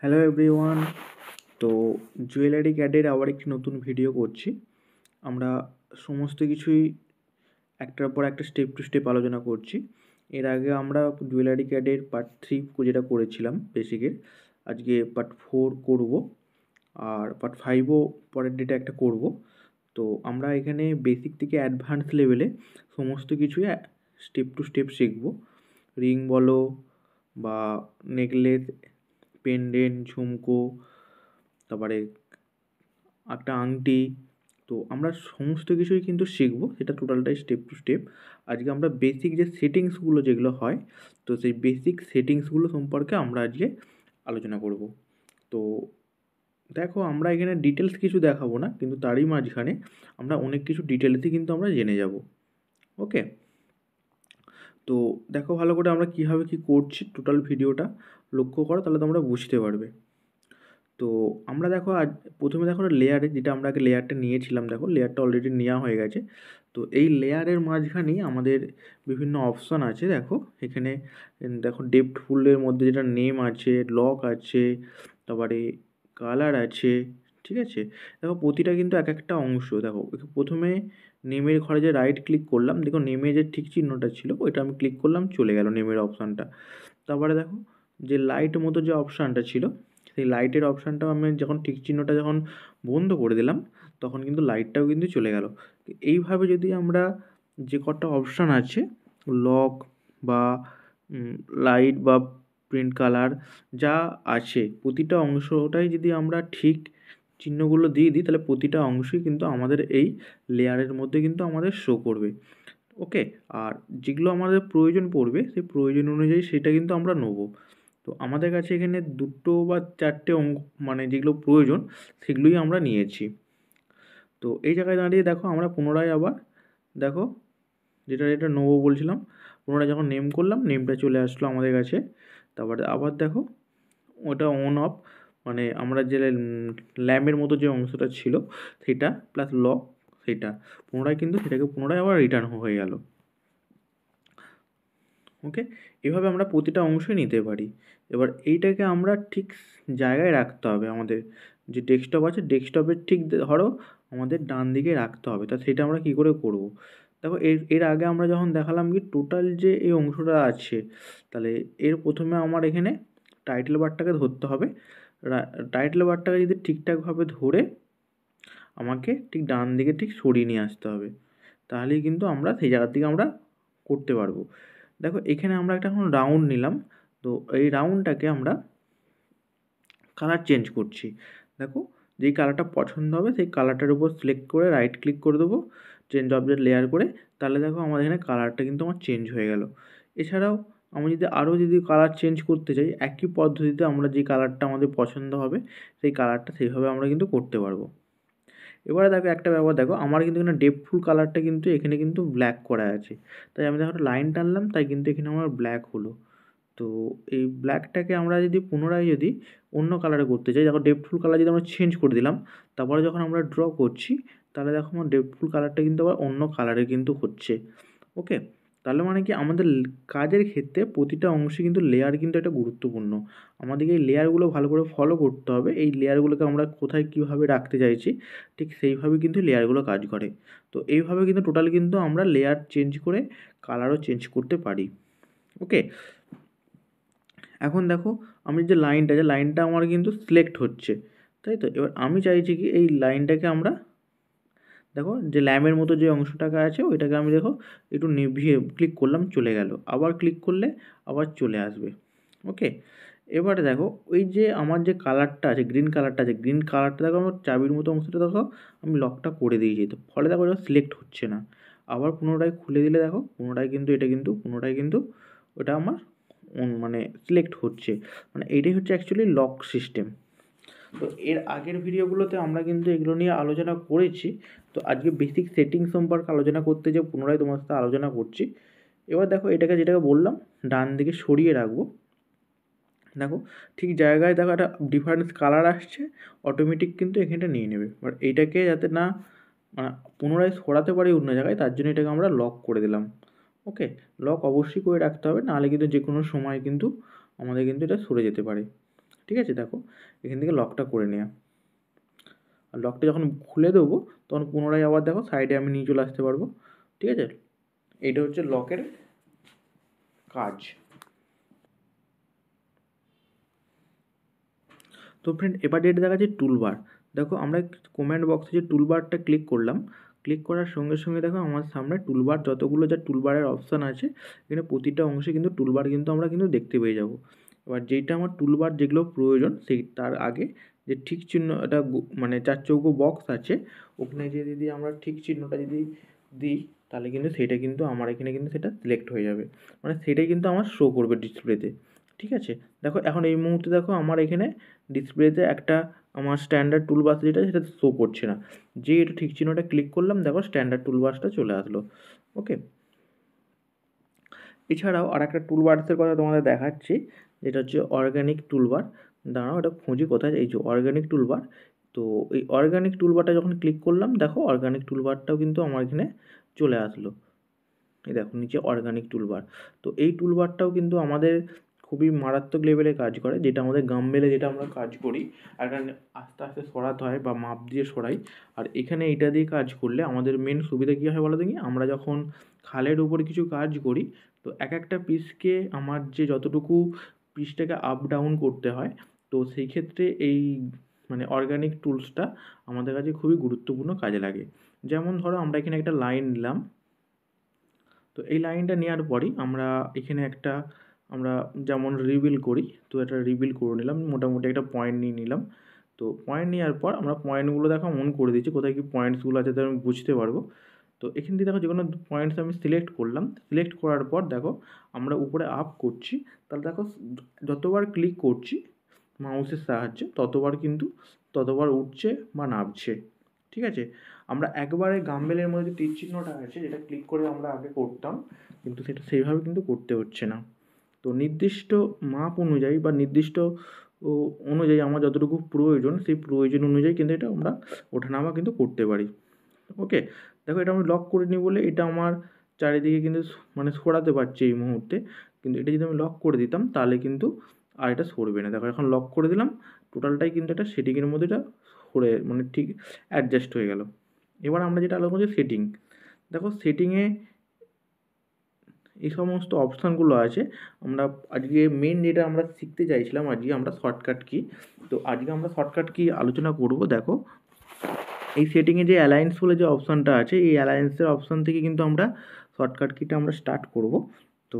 Hello everyone. তো jewellery ক্যাডের আবার একটি নতুন ভিডিও করছি। আমরা সমস্ত কিছুই একটার পর একটা স্টেপ টু স্টেপ আলোচনা করছি। এর আগে আমরা জুয়েলারি ক্যাডের পার্ট 3 যেটা করেছিলাম বেসিকের, আজকে পার্ট 4 করব, আর পার্ট 5ও পরের ডেটে একটা করব। তো আমরা এখানে বেসিক থেকে অ্যাডভান্স লেভেলে সমস্ত কিছুই স্টেপ টু স্টেপ শিখব। রিং বলো বা নেকলেস, পেন্ডেন্ট, ঝুমকো, তারপরে একটা আংটি, তো আমরা সমস্ত কিছুই কিন্তু শিখবো, সেটা টোটালটাই স্টেপ টু স্টেপ। আজকে আমরা বেসিক যে সেটিংসগুলো যেগুলো হয়, তো সেই বেসিক সেটিংসগুলো সম্পর্কে আমরা আজকে আলোচনা করব। তো দেখো, আমরা এখানে ডিটেলস কিছু দেখাবো না, কিন্তু তারই মাঝখানে আমরা অনেক কিছু ডিটেলসই কিন্তু আমরা জেনে যাব। ওকে, তো দেখো ভালো করে আমরা কীভাবে কী করছি, টোটাল ভিডিওটা লক্ষ্য করো, তাহলে তোমরা বুঝতে পারবে। তো আমরা দেখো আজ প্রথমে দেখো লেয়ারে, যেটা আমরা আগে লেয়ারটা নিয়েছিলাম, দেখো লেয়ারটা অলরেডি নেওয়া হয়ে গেছে। তো এই লেয়ারের মাঝখানেই আমাদের বিভিন্ন অপশান আছে। দেখো এখানে দেখো ডেপ্থ ফুলের মধ্যে যেটা নেম আছে, লক আছে, তারপরে কালার আছে, ঠিক আছে। দেখো প্রতিটা কিন্তু এক একটা অংশ। দেখো প্রথমে নেমের ঘরে যে রাইট ক্লিক করলাম, দেখো নেমে যে ঠিক চিহ্নটা ছিল ওইটা আমি ক্লিক করলাম, চলে গেল নেমের অপশানটা। তারপরে দেখো যে লাইট মতো যে অপশানটা ছিল, সেই লাইটের অপশানটাও আমি যখন টিক চিহ্নটা যখন বন্ধ করে দিলাম, তখন কিন্তু লাইটটাও কিন্তু চলে গেল। এইভাবে যদি আমরা যে কটা অপশান আছে, লক বা লাইট বা প্রিন্ট কালার যা আছে, প্রতিটা অংশটাই যদি আমরা ঠিক চিহ্নগুলো দিয়ে দিই, তাহলে প্রতিটা অংশই কিন্তু আমাদের এই লেয়ারের মধ্যে কিন্তু আমাদের শো করবে। ওকে, আর যেগুলো আমাদের প্রয়োজন পড়বে সেই প্রয়োজন অনুযায়ী সেটা কিন্তু আমরা নেবো। তো আমাদের কাছে এখানে 2 বা 4টে মানে যেগুলো প্রয়োজন সেগুলোই আমরা নিয়েছি। তো এই জায়গায় দাঁড়িয়ে দেখো আমরা পুনরায় আবার দেখো যেটা নেবো বলছিলাম, পুনরায় যখন নেম করলাম, নেমটা চলে আসলো আমাদের কাছে। তারপরে আবার দেখো ওটা অন অফ, মানে আমরা যে ল্যাম্পের মতো যে অংশটা ছিল সেটা প্লাস লক, সেটা পুনরায় কিন্তু সেটাকে পুনরায় আবার রিটার্ন হয়ে গেল। ওকে, এভাবে আমরা প্রতিটা অংশই নিতে পারি। এবার এইটাকে আমরা ঠিক জায়গায় রাখতে হবে। আমাদের যে ডেস্কটপ আছে, ডেস্কটপের ঠিক ধরো আমাদের ডান দিকে রাখতে হবে। তা সেটা আমরা কী করে করব? দেখো এর আগে আমরা যখন দেখালাম কি টোটাল যে এই অংশটা আছে, তাহলে এর প্রথমে আমার এখানে টাইটেল বারটাকে ধরতে হবে। টাইটেল বারটাকে যদি ঠিকঠাকভাবে ধরে আমাকে ঠিক ডান দিকে ঠিক সরিয়ে নিয়ে আসতে হবে, তাহলেই কিন্তু আমরা সেই জায়গার থেকে আমরা করতে পারবো। দেখো এখানে আমরা একটা এখন রাউন্ড নিলাম, তো এই রাউন্ডটাকে আমরা কালার চেঞ্জ করছি। দেখো যেই কালারটা পছন্দ হবে সেই কালারটার উপর সিলেক্ট করে রাইট ক্লিক করে দেবো, চেঞ্জ অবজেক্ট লেয়ার করে, তাহলে দেখো আমাদের এখানে কালারটা কিন্তু আমার চেঞ্জ হয়ে গেল। এছাড়াও আমি যদি কালার চেঞ্জ করতে চাই, একই পদ্ধতিতে আমরা যে কালারটা আমাদের পছন্দ হবে সেই কালারটা সেইভাবে আমরা কিন্তু করতে পারবো। এবারে দেখো একটা ব্যাপার, দেখো আমার কিন্তু এখানে ডেপথফুল কালারটা কিন্তু এখানে কিন্তু ব্ল্যাক করা আছে, তাই আমি দেখো লাইন টানলাম, তাই কিন্তু এখানে আমার ব্ল্যাক হলো। তো এই ব্ল্যাকটাকে আমরা যদি পুনরায় যদি অন্য কালারে করতে চাই, দেখো ডেপথফুল কালার যদি আমরা চেঞ্জ করে দিলাম, তারপরে যখন আমরা ড্র করছি, তাহলে দেখো আমার ডেপথফুল কালারটা কিন্তু আবার অন্য কালারে কিন্তু হচ্ছে। ওকে, তাহলে মানে কি আমাদের কাজের ক্ষেত্রে প্রতিটা অংশে কিন্তু লেয়ার কিন্তু একটা গুরুত্বপূর্ণ। আমাদেরকে এই লেয়ারগুলো ভালো করে ফলো করতে হবে। এই লেয়ারগুলোকে আমরা কোথায় কীভাবে রাখতে চাইছি, ঠিক সেইভাবে কিন্তু লেয়ারগুলো কাজ করে। তো এইভাবে কিন্তু টোটাল কিন্তু আমরা লেয়ার চেঞ্জ করে কালারও চেঞ্জ করতে পারি। ওকে, এখন দেখো আমি যে লাইনটা আমার কিন্তু সিলেক্ট হচ্ছে, তাই তো। এবার আমি চাইছি কি এই লাইনটাকে আমরা দেখো যে ল্যাম্পের মতো যে অংশটাকে আছে ওইটাকে আমি দেখো একটু নিভিয়ে ক্লিক করলাম, চলে গেল। আবার ক্লিক করলে আবার চলে আসবে। ওকে, এবারে দেখো ওই যে আমার যে কালারটা আছে, গ্রিন কালারটা আছে, গ্রিন কালারটা দেখো আমার চাবির মতো অংশটা দেখো আমি লকটা করে দিয়েছি, তো ফলে দেখো এটা সিলেক্ট হচ্ছে না। আবার পুনরায় খুলে দিলে দেখো পুনরায় কিন্তু পুনরায় কিন্তু ওটা আমার মানে সিলেক্ট হচ্ছে। মানে এইটাই হচ্ছে অ্যাকচুয়ালি লক সিস্টেম। তো এর আগের ভিডিওগুলোতে আমরা কিন্তু এগুলো নিয়ে আলোচনা করেছি। তো আজকে বেসিক সেটিং সম্পর্কে আলোচনা করতে যে পুনরায় তোমার সাথে আলোচনা করছি। এবার দেখো এটাকে যেটাকে বললাম ডান দিকে সরিয়ে রাখবো, দেখো ঠিক জায়গায় দেখো একটা ডিফারেন্স কালার আসছে, অটোমেটিক কিন্তু এখানটা নিয়ে নেবে। বাট এইটাকে যাতে না মানে পুনরায় সরাতে পারি অন্য জায়গায়, তার জন্য এটাকে আমরা লক করে দিলাম। ওকে, লক অবশ্যই করে রাখতে হবে, নাহলে কিন্তু যে কোনো সময় কিন্তু আমাদের কিন্তু এটা সরে যেতে পারে। ঠিক আছে, দেখো এখান থেকে লকটা করে নেওয়া। আর লকটা যখন খুলে দেবো তখন পুনরায় আবার দেখো সাইডে আমি নিয়ে চলে আসতে পারবো। ঠিক আছে, এইটা হচ্ছে লকের কাজ। তো ফ্রেন্ড এবার যেটা দেখা যাচ্ছে টুলবার। দেখো আমরা কমেন্ট বক্সে যে টুলবারটা ক্লিক করলাম, ক্লিক করার সঙ্গে সঙ্গে দেখো আমার সামনে টুলবার যতগুলো যা টুলবারের অপশান আছে এখানে প্রতিটা অংশে কিন্তু টুলবার কিন্তু আমরা কিন্তু দেখতে পেয়ে যাব। এবার যেইটা আমার টুলবার যেগুলো প্রয়োজন সেই তার আগে যে ঠিক চিহ্ন এটা মানে চার চৌকো বক্স আছে, ওখানে যে যদি আমরা ঠিক চিহ্নটা যদি দিই তাহলে কিন্তু সেটা কিন্তু আমার এখানে কিন্তু সেটা সিলেক্ট হয়ে যাবে, মানে সেটাই কিন্তু আমার শো করবে ডিসপ্লেতে। ঠিক আছে, দেখো এখন এই মুহূর্তে দেখো আমার এখানে ডিসপ্লেতে একটা আমার স্ট্যান্ডার্ড টুলবাস যেটা সেটা শো করছে না। যে এটা ঠিক চিহ্নটা ক্লিক করলাম দেখো স্ট্যান্ডার্ড টুলবাসটা চলে আসলো। ওকে, এছাড়াও আর একটা টুলবার্সের কথা তোমাদের দেখাচ্ছি, যেটা হচ্ছে অর্গ্যানিক টুলবার। দাঁড়াও এটা খুঁজি কোথায়, এই যে অর্গ্যানিক টুলবার। তো এই অর্গ্যানিক টুলবারটা যখন ক্লিক করলাম দেখো অর্গ্যানিক টুলবারটাও কিন্তু আমার এখানে চলে আসলো। এই দেখো নিচে অর্গানিক টুলবার। তো এই টুলবারটাও কিন্তু আমাদের খুবই মারাত্মক লেভেলে কাজ করে, যেটা আমাদের গাম্বেলে যেটা আমরা কাজ করি আর এখানে আস্তে আস্তে সরাতে হয় বা মাপ দিয়ে সরাই। আর এখানে এটা দিয়ে কাজ করলে আমাদের মেন সুবিধা কী হয় বলো দেখি, আমরা যখন খালের উপরে কিছু কাজ করি তো এক একটা পিসকে আমার যে যতটুকু পিসটাকে আপ ডাউন করতে হয়, তো সেই ক্ষেত্রে এই মানে অর্গানিক টুলসটা আমাদের কাছে খুবই গুরুত্বপূর্ণ কাজে লাগে। যেমন ধরো আমরা এখানে একটা লাইন নিলাম, তো এই লাইনটা নেওয়ার পরই আমরা এখানে একটা আমরা যেমন রিবিল করি, তো এটা রিবিল করে নিলাম, মোটামুটি একটা পয়েন্ট নিয়ে নিলাম। তো পয়েন্ট নেওয়ার পর আমরা পয়েন্টগুলো দেখো মন করে দিচ্ছি কোথায় কী পয়েন্টসগুলো আছে, তাহলে আমি বুঝতে পারবো। তো এখান থেকে দেখো যে কোনো পয়েন্টস আমি সিলেক্ট করলাম, সিলেক্ট করার পর দেখো আমরা উপরে আপ করছি, তাহলে দেখো যতবার ক্লিক করছি মাউসের সাহায্যে ততবার উঠছে বা নামছে। ঠিক আছে, আমরা একবারে গাম্বেলের মধ্যে যে তীর চিহ্নটা আছে যেটা ক্লিক করে আমরা আগে করতাম, কিন্তু সেটা সেইভাবে কিন্তু করতে হচ্ছে না। তো নির্দিষ্ট মাপ অনুযায়ী বা নির্দিষ্ট অনুযায়ী আমার যতটুকু প্রয়োজন সেই প্রয়োজন অনুযায়ী কিন্তু এটা আমরা ওঠানামা কিন্তু করতে পারি। ওকে, দেখো এটা আমি লক করে নিই বলে এটা আমার চারিদিকে কিন্তু মানে সরাতে পারছি এই মুহূর্তে, কিন্তু এটা যদি আমি লক করে দিতাম তাহলে কিন্তু আর এটা সরবে না। দেখো এখন লক করে দিলাম, টোটালটাই কিন্তু একটা সেটিংয়ের মধ্যে এটা সরে মানে ঠিক অ্যাডজাস্ট হয়ে গেল। এবার আমরা যেটা আলোচনা করছি সেটিং। দেখো সেটিংয়ে এই সমস্ত অপশানগুলো আছে। আমরা আজকে মেন যেটা আমরা শিখতে চাইছিলাম আজকে আমরা শর্টকাট কি, তো আজকে আমরা শর্টকাট কি আলোচনা করব। দেখো এই সেটিংয়ে যে অ্যালায়েন্স বলে যে অপশানটা আছে, এই অ্যালায়েন্সের অপশান থেকে কিন্তু আমরা শর্টকাট কিটা আমরা স্টার্ট করব। তো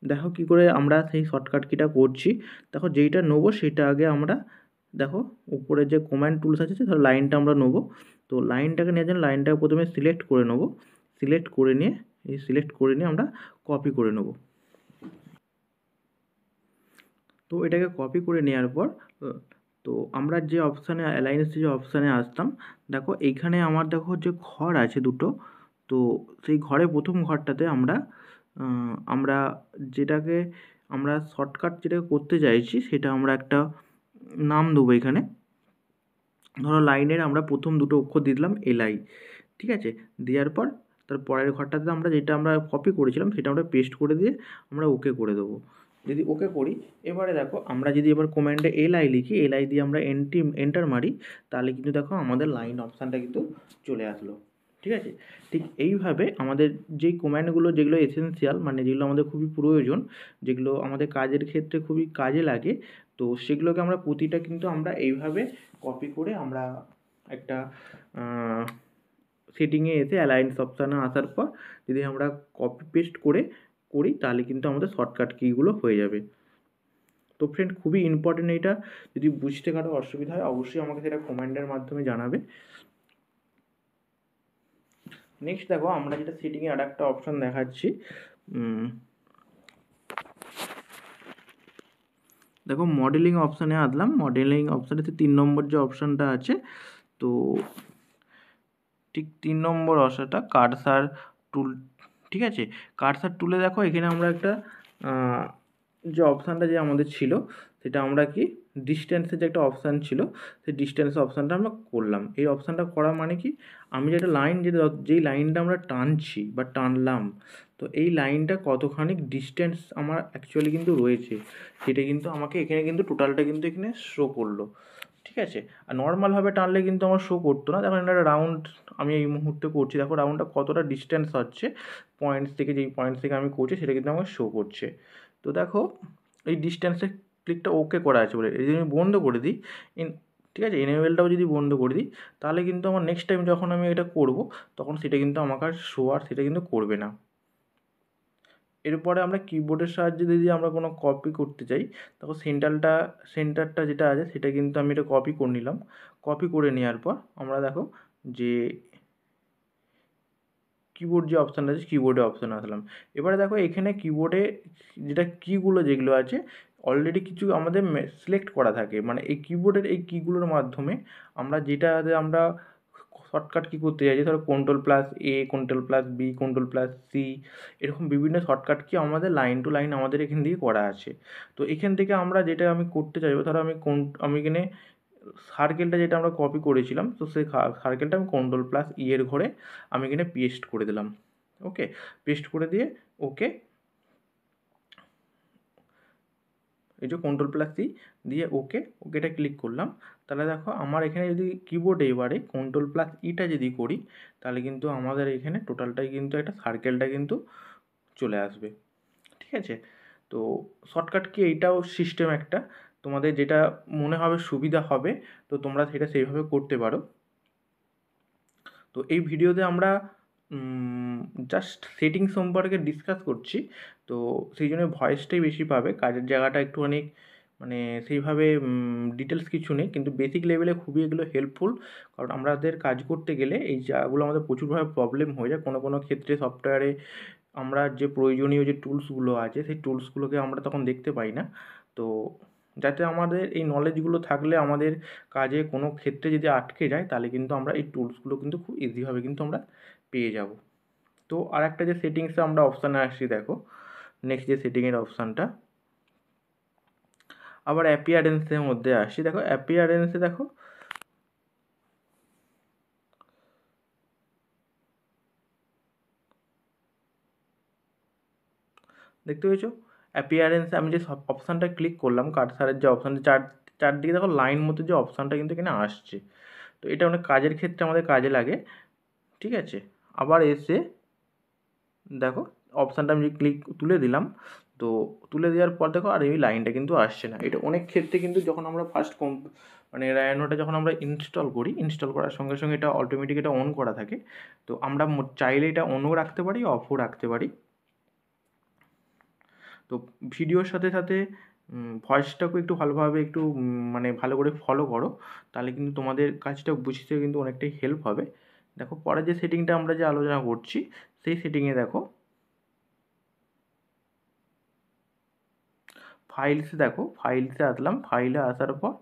দেখো কী করে আমরা সেই শর্টকাট কিটা করছি। দেখো যেইটা নেবো সেটা আগে আমরা দেখো উপরে যে কমান্ড টুলস আছে ধরো লাইনটা আমরা নেবো। তো লাইনটাকে নেওয়ার জন্য লাইনটাকে প্রথমে সিলেক্ট করে নেবো, সিলেক্ট করে নিয়ে আমরা কপি করে নেবো। তো এটাকে কপি করে নেওয়ার পর তো আমরা যে অপশানে অ্যালায়েন্স যে অপশানে আসতাম, দেখো এইখানে আমার দেখো যে ঘর আছে দুটো, তো সেই ঘরে প্রথম ঘরটাতে আমরা যেটাকে আমরা শর্টকাট যেটাকে করতে চাইছি সেটা আমরা একটা নাম দেবো এখানে। ধরো লাইনের আমরা প্রথম দুটো অক্ষর দিয়ে দিলাম LI। ঠিক আছে, দেওয়ার পর তার পরের ঘরটাতে আমরা যেটা আমরা কপি করেছিলাম সেটা আমরা পেস্ট করে দিয়ে আমরা ওকে করে দেবো। যদি ওকে করি, এবারে দেখো আমরা যদি এবার কমান্ডে LI লিখি, LI দিয়ে আমরা এন্টার মারি, তাহলে কিন্তু দেখো আমাদের লাইন অপশানটা কিন্তু চলে আসলো। ঠিক আছে, ঠিক এইভাবে আমাদের যেই কমান্ডগুলো যেগুলো এসেনশিয়াল মানে যেগুলো আমাদের খুবই প্রয়োজন, যেগুলো আমাদের কাজের ক্ষেত্রে খুবই কাজে লাগে, তো সেগুলোকে আমরা প্রতিটা কিন্তু আমরা এইভাবে কপি করে আমরা একটা সেটিংয়ে এসে অ্যালায়েন্স অপশানে আসার পর যদি আমরা কপি পেস্ট করি তাহলে কিন্তু আমাদের শর্টকাট কিগুলো হয়ে যাবে। তো ফ্রেন্ড খুবই ইম্পর্টেন্ট এটা, যদি বুঝতে কারো অসুবিধা হয় অবশ্যই আমাকে সেটা কমেন্টের মাধ্যমে জানাবে। নেক্সট দেখো আমরা যেটা সেটিংয়ে আর একটা অপশান দেখাচ্ছি, দেখো মডেলিং অপশানে আসলাম। মডেলিং অপশানে 3 নম্বর যে অপশানটা আছে, তো ঠিক 3 নম্বর অপশানটা কার্সার টুল। ঠিক আছে, কার্সার টুলে দেখো এখানে আমরা একটা যে অপশানটা যে আমাদের ছিল সেটা আমরা কি ডিস্ট্যান্সের যে একটা অপশান ছিল সেই ডিস্ট্যান্স অপশানটা আমরা করলাম। এই অপশানটা করা মানে কি, আমি যেটা লাইন যেই লাইনটা আমরা টানছি বা টানলাম তো এই লাইনটা কতখানি ডিস্টেন্স আমার অ্যাকচুয়ালি কিন্তু রয়েছে সেটা কিন্তু আমাকে এখানে কিন্তু টোটালটা কিন্তু এখানে শো করলো। ঠিক আছে, আর নর্মালভাবে টানলে কিন্তু আমার শো করতো না। দেখো একটা রাউন্ড আমি এই মুহূর্তে করছি, দেখো রাউন্ডটা কতটা ডিস্টেন্স হচ্ছে পয়েন্টস থেকে, যেই পয়েন্টস থেকে আমি করছি সেটা কিন্তু আমাকে শো করছে। তো দেখো এই ডিস্টেন্সের ক্লিকটা ওকে করা আছে বলে যদি আমি বন্ধ করে দিই, ঠিক আছে, এনেবেলটাও যদি বন্ধ করে দিই তাহলে কিন্তু আমার নেক্সট টাইম যখন আমি এটা করব তখন সেটা কিন্তু আমাকে আর শো আর সেটা কিন্তু করবে না। এরপরে আমরা কিবোর্ডের সাহায্যে যদি আমরা কোনো কপি করতে চাই, তখন সেন্টারটা যেটা আছে সেটা কিন্তু আমি এটা কপি করে নিলাম। কপি করে নেওয়ার পর আমরা দেখো যে কিবোর্ড যে অপশানটা আছে কিবোর্ডে অপশানে আসলাম। এবারে দেখো এখানে কিবোর্ডে যেটা কীগুলো যেগুলো আছে অলরেডি কিছু আমাদের সিলেক্ট করা থাকে, মানে এই কিবোর্ডের এই কীগুলোর মাধ্যমে আমরা যেটাতে আমরা শর্টকাট কী করতে চাইছি, ধরো Ctrl+A, Ctrl+B, Ctrl+C, এরকম বিভিন্ন শর্টকাট কি আমাদের লাইন টু লাইন আমাদের এখান থেকে করা আছে। তো এখান থেকে আমরা যেটা আমি করতে চাইবো, ধরো আমি এখানে সার্কেলটা যেটা আমরা কপি করেছিলাম, তো সেই সার্কেলটা আমি Ctrl+E এর ঘরে আমি এখানে পেস্ট করে দিলাম। ওকে, পেস্ট করে দিয়ে ওকে, এই যে Ctrl+C দিয়ে ওকেটা ক্লিক করলাম। তাহলে দেখো আমার এখানে যদি কিবোর্ডে এবারে Ctrl+Eটা যদি করি তাহলে কিন্তু আমাদের এখানে টোটালটাই কিন্তু একটা সার্কেলটা কিন্তু চলে আসবে। ঠিক আছে, তো শর্টকাট কি এইটাও সিস্টেম একটা, তোমাদের যেটা মনে হবে সুবিধা হবে তো তোমরা সেটা সেইভাবে করতে পারো। তো এই ভিডিওতে আমরা জাস্ট সেটিং সম্পর্কে ডিসকাস করছি, তো সেই জন্য ভয়েসটাই বেশি পাবে, কাজের জায়গাটা একটুখানি মানে সেইভাবে ডিটেলস কিছু নেই, কিন্তু বেসিক লেভেলে খুবই এগুলো হেল্পফুল। কারণ আমাদের কাজ করতে গেলে এই জায়গাগুলো আমাদের প্রচুরভাবে প্রবলেম হয়ে যায় কোনো কোনো ক্ষেত্রে সফটওয়্যারে। আমরা যে প্রয়োজনীয় যে টুলসগুলো আছে সেই টুলসগুলোকে আমরা তখন দেখতে পাই না। তো যাতে আমাদের এই নলেজগুলো থাকলে আমাদের কাজে কোনো ক্ষেত্রে যদি আটকে যায় তাহলে কিন্তু আমরা এই টুলসগুলো কিন্তু খুব ইজিভাবে কিন্তু আমরা পেয়ে যাব। তো আর একটা যে সেটিংসে আমরা অপশানে আসছি, দেখো নেক্সট যে সেটিংয়ের অপশানটা, আবার অ্যাপিয়ারেন্সের মধ্যে আসছি। দেখো অ্যাপিয়ারেন্সে দেখো দেখতে পেয়েছো অ্যাপিয়ারেন্সে আমি যে সব অপশানটা ক্লিক করলাম, কার্সারের যে অপশানটা চারদিকে দেখো লাইন মতো যে অপশানটা কিন্তু এখানে আসছে। তো এটা অনেক কাজের ক্ষেত্রে আমাদের কাজে লাগে। ঠিক আছে, আবার এসে দেখো অপশানটা আমি ক্লিক তুলে দিলাম, তো তুলে দেওয়ার পর দেখো আর এই লাইনটা কিন্তু আসছে না। এটা অনেক ক্ষেত্রে কিন্তু যখন আমরা ফার্স্ট মানে রায়ানোটা যখন আমরা ইনস্টল করি, ইনস্টল করার সঙ্গে সঙ্গে এটা অটোমেটিক এটা অন করা থাকে। তো আমরা চাইলে এটা অনও রাখতে পারি, অফও রাখতে পারি। তো ভিডিওর সাথে সাথে ভয়েসটাকেও একটু ভালোভাবে একটু মানে ভালো করে ফলো করো, তাহলে কিন্তু তোমাদের কাজটা বুঝতে কিন্তু অনেকটাই হেল্প হবে। দেখো পরে যে সেটিংটা আমরা যে আলোচনা করছি সেই সেটিংয়ে দেখো ফাইলসে আসলাম। ফাইলে আসার পর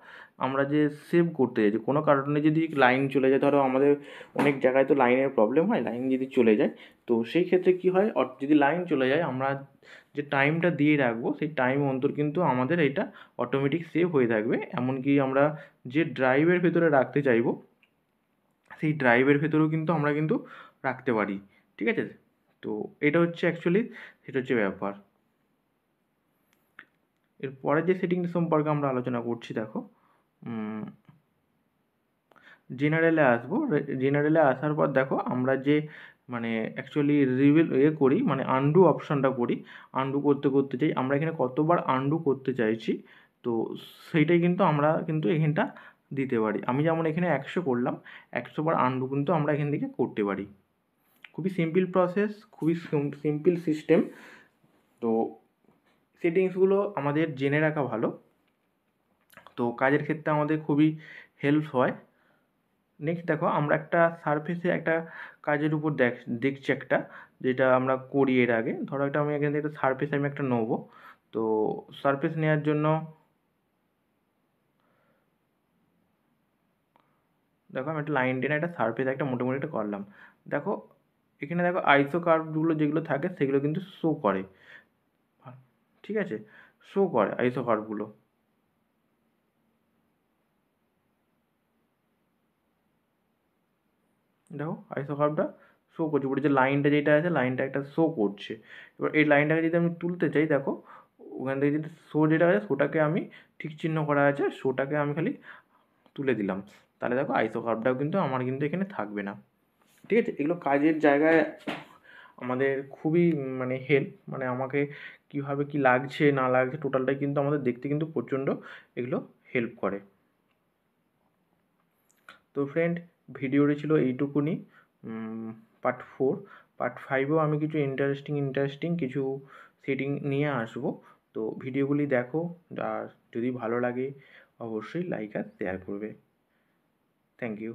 আমরা যে সেভ করতে চাইছি, কোনো কারণে যদি লাইন চলে যায়, ধরো আমাদের অনেক জায়গায় তো লাইনের প্রবলেম হয়, লাইন যদি চলে যায় তো সেই ক্ষেত্রে কী হয়, যদি লাইন চলে যায় আমরা যে টাইমটা দিয়ে রাখবো সেই টাইম অন্তর কিন্তু আমাদের এটা অটোমেটিক সেভ হয়ে থাকবে। এমনকি আমরা যে ড্রাইভের ভেতরে রাখতে চাইবো সেই ড্রাইভের ভেতরেও কিন্তু আমরা কিন্তু রাখতে পারি। ঠিক আছে, তো এটা হচ্ছে অ্যাকচুয়ালি সেটা হচ্ছে ব্যাপার। এর পরের যে সেটিংস সম্পর্কে আমরা আলোচনা করছি, দেখো জেনারেলে আসবো। জেনারেলে আসার পর দেখো আমরা যে মানে অ্যাকচুয়ালি করি, মানে আনডু অপশানটা করি, আনডু করতে চাই আমরা এখানে কতবার আনডু করতে চাইছি, তো সেইটাই কিন্তু আমরা কিন্তু এখানটা দিতে পারি। আমি যেমন এখানে 100 করলাম, 100 বার আনডু কিন্তু আমরা এখান থেকে করতে পারি। খুবই সিম্পল প্রসেস, খুবই সিম্পল সিস্টেম। তো সেটিংসগুলো আমাদের জেনে রাখা ভালো, তো কাজের ক্ষেত্রে আমাদের খুবই হেল্প হয়। নেক্সট দেখো আমরা একটা সারফেসে একটা কাজের উপর দেখছি একটা, যেটা আমরা করি এর আগে। ধরো একটা আমি এখান থেকে একটা সারফেস আমি একটা নেবো, তো সারফেস নেওয়ার জন্য দেখো আমি একটা লাইন টেনে একটা সারফেস একটা মোটামুটি একটা করলাম। দেখো এখানে দেখো আইসো কার্ভগুলো যেগুলো থাকে সেগুলো কিন্তু শো করে। ঠিক আছে, শো করে আইসো কার্ভগুলো। দেখো আইসো কার্ভটা শো করছে, উপরে যে লাইনটা যেটা আছে লাইনটা একটা শো করছে। এবার এই লাইনটাকে যদি আমি তুলতে চাই, দেখো ওখান থেকে যদি শো যেটা আছে শোটাকে আমি ঠিক চিহ্ন করা আছে, শোটাকে আমি খালি তুলে দিলাম, তাহলে দেখো আইসো কার্ভটাও কিন্তু আমার কিন্তু এখানে থাকবে না। ঠিক আছে, এগুলো কাজের জায়গায় আমাদের খুবই মানে হেল্প, মানে আমাকে কীভাবে কী লাগছে না লাগছে টোটালটাই কিন্তু আমাদের দেখতে কিন্তু প্রচণ্ড এগুলো হেল্প করে। তো ফ্রেন্ড, ভিডিওটি ছিল এইটুকুনি, পার্ট 4। পার্ট 5এও আমি কিছু ইন্টারেস্টিং কিছু সেটিং নিয়ে আসবো। তো ভিডিওগুলি দেখো, আর যদি ভালো লাগে অবশ্যই লাইক আর শেয়ার করবে। Thank you.